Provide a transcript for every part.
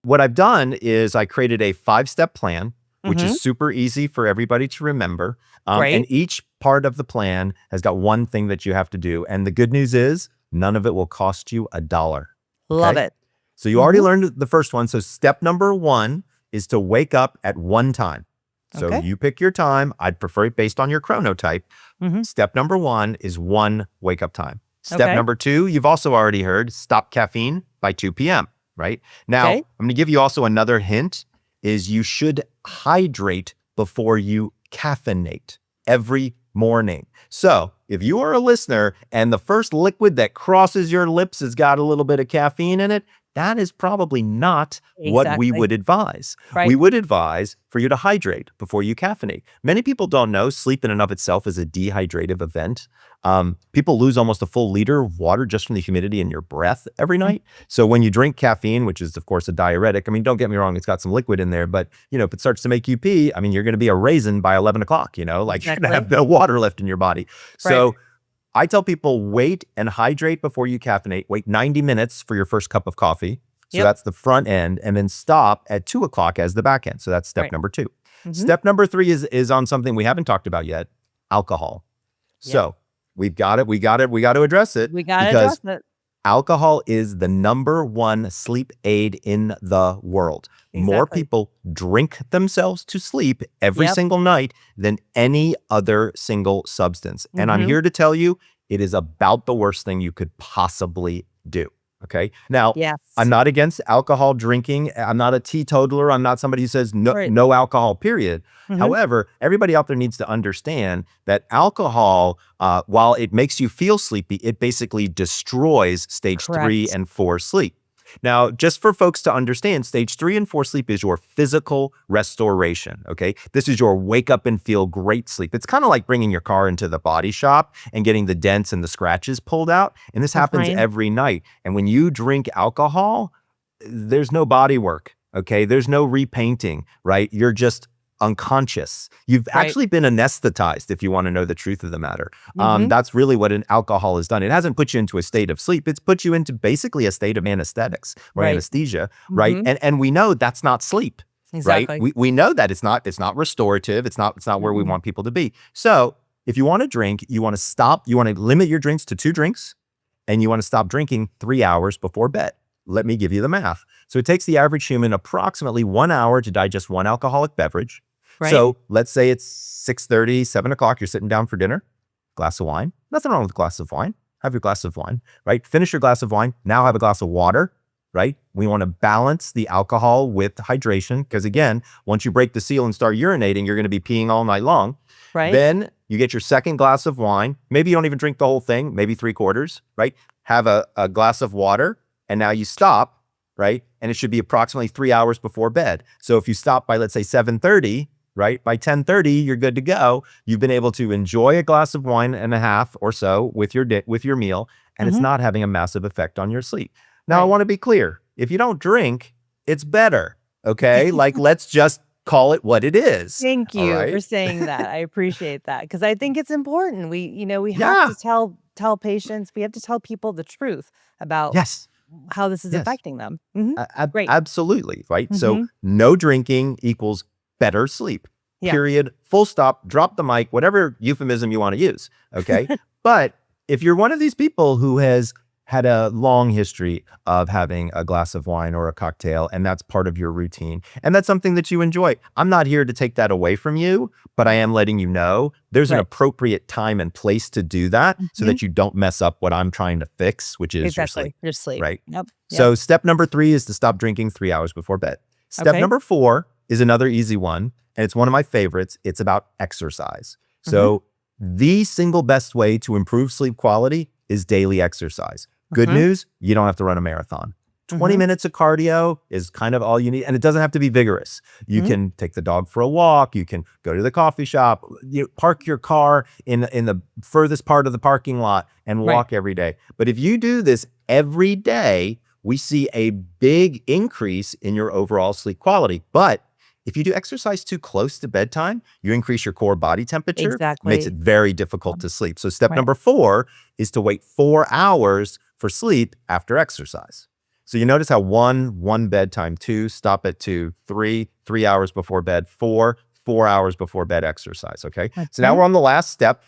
what I've done is I created a 5-step plan, which Mhm. is super easy for everybody to remember. And Great. each part of the plan has got one thing that you have to do. And the good news is none of it will cost you $1. Love Okay. it. So you already Mhm. learned the first one. So step number 1 is to wake up at one time. So Okay. you pick your time. I'd prefer it based on your chronotype. Mhm. Step number 1 is one wake up time. Step Okay. number 2, you've also already heard, stop caffeine by 2 p.m., right? Now, Okay. I'm going to give you also another hint is you should hydrate before you caffeinate every morning. So if you are a listener and the first liquid that crosses your lips has got a little bit of caffeine in it, that is probably not what we Exactly. would advise. Right. We would advise for you to hydrate before you caffeinate. Many people don't know sleep in and of itself is a dehydrative event. People lose almost a full liter of water just from the humidity in your breath every night. So when you drink caffeine, which is of course a diuretic, I mean, don't get me wrong, it's got some liquid in there, but if it starts to make you pee, I mean, you're going to be a raisin by 11 o'clock, like you're going to Exactly. have no water left in your body. Right. So I tell people wait and hydrate before you caffeinate. Wait 90 minutes for your first cup of coffee. So Yep. that's the front end, and then stop at 2 o'clock as the back end. So that's step Right. number 2. Mhm. Step number 3 is on something we haven't talked about yet, alcohol. Yep. So we got to address it We gotta because address it. alcohol is the number 1 sleep aid in the world. More Exactly. people drink themselves to sleep every Yep. single night than any other single substance. And I'm Mhm. here to tell you, it is about the worst thing you could possibly do. Okay. Now, Yes. I'm not against alcohol drinking. I'm not a teetotaler. I'm not somebody who says no, Right. no alcohol, period. Mhm. However, everybody out there needs to understand that alcohol, while it makes you feel sleepy, it basically destroys stage 3 Correct. and 4 sleep. Now, just for folks to understand, stage 3 and 4 sleep is your physical restoration, okay? This is your wake up and feel great sleep. It's kind of like bringing your car into the body shop and getting the dents and the scratches pulled out, and this happens Fine. every night. And when you drink alcohol, there's no body work, okay? There's no repainting, right? You're just unconscious. You've Right. actually been anesthetized, if you want to know the truth of the matter. Mhm. That's really what an alcohol has done. It hasn't put you into a state of sleep. It's put you into basically a state of anesthetics or Right. anesthesia, right? Mhm. And we know that's not sleep, right? Exactly. We know that it's not restorative. It's not where we Mm-mm. want people to be. So if you want to drink, you want to stop, you want to limit your drinks to 2 drinks, and you want to stop drinking 3 hours before bed. Let me give you the math. So it takes the average human approximately 1 hour to digest one alcoholic beverage. Right. So let's say it's 6:30, 7 o'clock, you're sitting down for dinner, glass of wine. Nothing wrong with a glass of wine. Have your glass of wine, right? Finish your glass of wine. Now have a glass of water, right? We want to balance the alcohol with hydration because, again, once you break the seal and start urinating, you're going to be peeing all night long. Right. Then you get your second glass of wine. Maybe you don't even drink the whole thing, maybe 3/4, right? Have a glass of water, and now you stop, right? And it should be approximately 3 hours before bed. So if you stop by, let's say, 7:30, right? By 10:30, you're good to go. You've been able to enjoy a glass of wine and a half or so with your meal, and it's Mhm. not having a massive effect on your sleep. Now, I Right. want to be clear. If you don't drink, it's better, okay? Like, let's just call it what it is, Thank all you for right? saying that. I appreciate that because I think it's important. We have Yeah. to tell patients, we have to tell people the truth about Yes. how this is Yes. affecting them. Mhm. Great. Absolutely, right? So Mhm. no drinking equals better sleep, Yeah. period, full stop, drop the mic, whatever euphemism you want to use, okay? But if you're one of these people who has had a long history of having a glass of wine or a cocktail, and that's part of your routine, and that's something that you enjoy, I'm not here to take that away from you, but I am letting you know there's an Right. appropriate time and place to do that so Mhm. that you don't mess up what I'm trying to fix, which is your Exactly. sleep, Your sleep. right? Yep. So step number 3 is to stop drinking 3 hours before bed. Step Okay. number 4 is another easy one, and it's one of my favorites. It's about exercise. Mhm. So the single best way to improve sleep quality is daily exercise. Good Mhm. news, you don't have to run a marathon. 20 Mhm. minutes of cardio is kind of all you need, and it doesn't have to be vigorous. You Mhm. can take the dog for a walk. You can go to the coffee shop. You park your car in the furthest part of the parking lot and Right. walk every day. But if you do this every day, we see a big increase in your overall sleep quality. But if you do exercise too close to bedtime, you increase your core body temperature. It makes it Exactly. very difficult to sleep. So step Right. number 4 is to wait 4 hours for sleep after exercise. So you notice how one bedtime, 2, stop at 2, 3 hours before bed, 4 hours before bed exercise, okay? So now Okay. we're on the last step,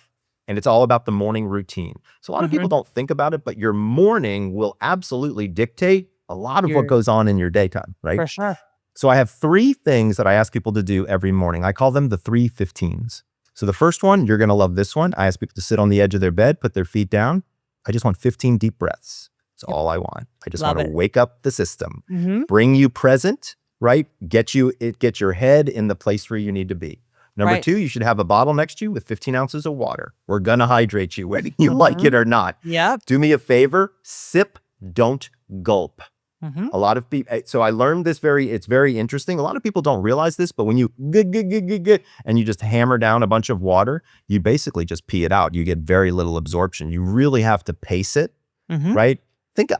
and it's all about the morning routine. So a lot of people don't think about it, but your morning will absolutely dictate a lot of what You're goes on in your daytime, right? for sure. So I have 3 things that I ask people to do every morning. I call them the 3:15s. So the first one, you're gonna love this one. I ask people to sit on the edge of their bed, put their feet down. I just want 15 deep breaths. That's Yep. all I want. I just Love want to it. wake up the system, Mhm. bring you present, right? Get your head in the place where you need to be. Number Right. 2, you should have a bottle next to you with 15 ounces of water. We're gonna hydrate you whether you like it or not. Yep. Do me a favor, sip, don't gulp. Mhm. A lot of people, so I learned this it's very interesting. A lot of people don't realize this, but when you and you just hammer down a bunch of water, you basically just pee it out. You get very little absorption. You really have to pace it, Mhm. right?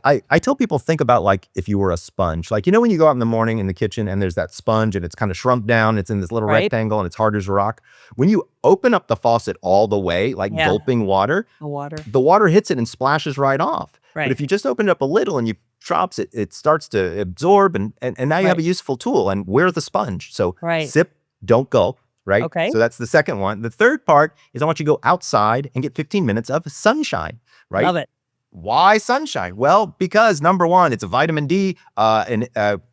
I tell people, think about like if you were a sponge. Like, when you go out in the morning in the kitchen and there's that sponge and it's kind of shrunk down, it's in this little Right. rectangle and it's hard as a rock. When you open up the faucet all the way, like Yeah. gulping water, The water. the water hits it and splashes right off. Right. But if you just open it up a little and you drops it, it starts to absorb and now you have a Right. useful tool, and we're the sponge. So Right. sip, don't gulp, right? Okay. So that's the second one. The third part is I want you to go outside and get 15 minutes of sunshine, right? Love it. Why sunshine? Well, because number 1, it's a vitamin D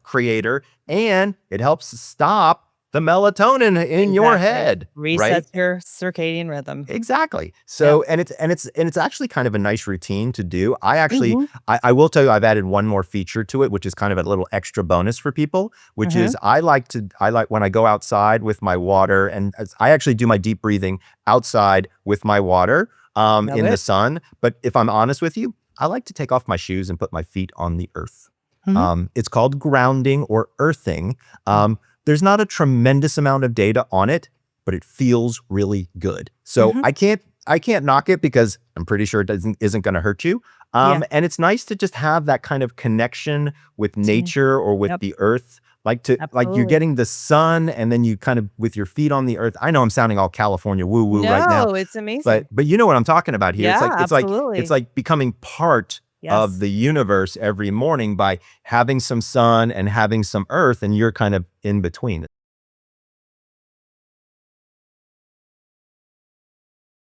creator, and it helps stop the melatonin in your Exactly. head, right? Resets your circadian rhythm. Exactly. So, and it's actually kind of a nice routine to do. I actually, Mhm. I will tell you, I've added one more feature to it, which is kind of a little extra bonus for people, which is I like when I go outside with my water, and I actually do my deep breathing outside with my water Love in the it. sun. But if I'm honest with you, I like to take off my shoes and put my feet on the earth. Mhm. It's called grounding or earthing. There's not a tremendous amount of data on it, but it feels really good. So Mhm. I can't knock it because I'm pretty sure it isn't going to hurt you. Yeah. And it's nice to just have that kind of connection with nature or with Yep. the earth. Like you're Absolutely. getting the sun and then you kind of with your feet on the earth. I know I'm sounding all California woo woo right now, No, it's amazing. but you know what I'm talking about here. Yeah, It's absolutely. like becoming part of Yes. the universe every morning by having some sun and having some earth, and you're kind of in between.